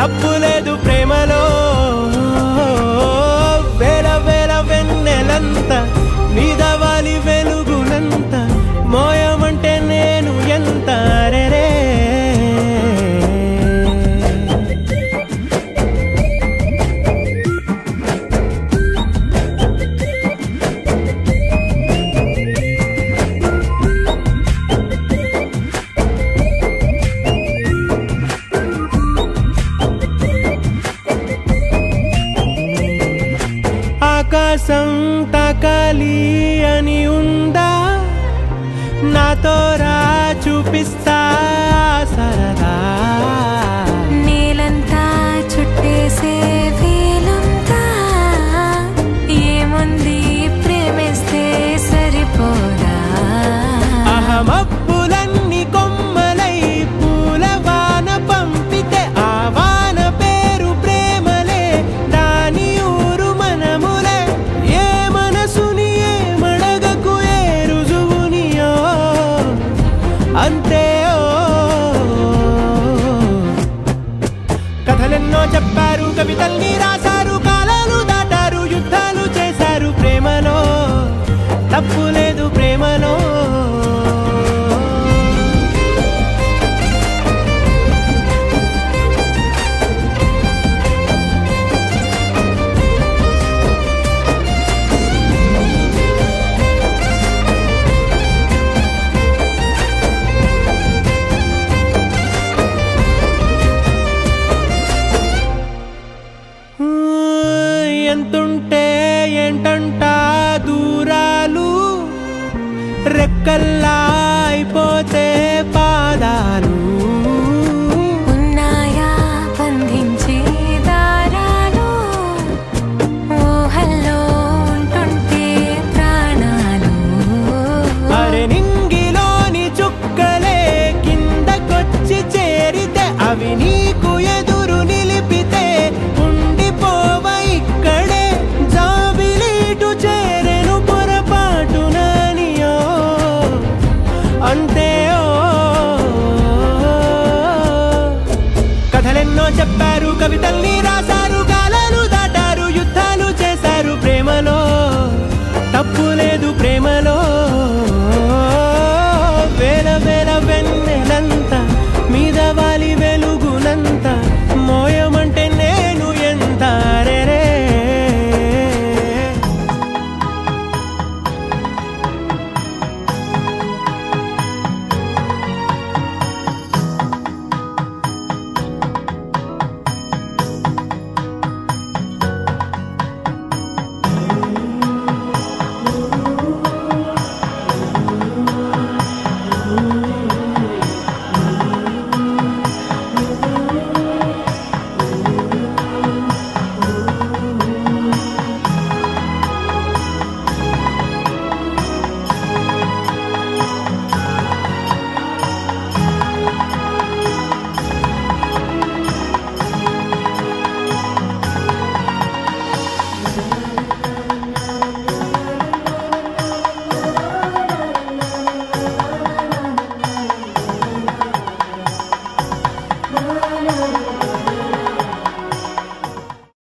తప్పు లేదు ప్రేమలో వేల వేల వెన్నెలంత మీద వాలి వెలుగునంత మోయమంటే నేను ఎంత రే ఆకాశం తాకాలి అని ఉందా నాతో రా చూపిస్తా సరదా నీలంతా చుట్టేసే వీలుందా ఏముంది ప్రేమిస్తే సరిపోదా అహమబ్బులన్నీ కొమ్మలై పూలవాన పంపితే ఆ వాన పేరు ప్రేమలే దాని ఊరు మనములే ఏ మనసుని ఏ మడగకు ఏ రుజువునియో అంతే కథలెన్నో చెప్పారు కవితల్ని రాశారు కాలాలు దాటారు యుద్ధాలు చేశారు ప్రేమలో తప్పు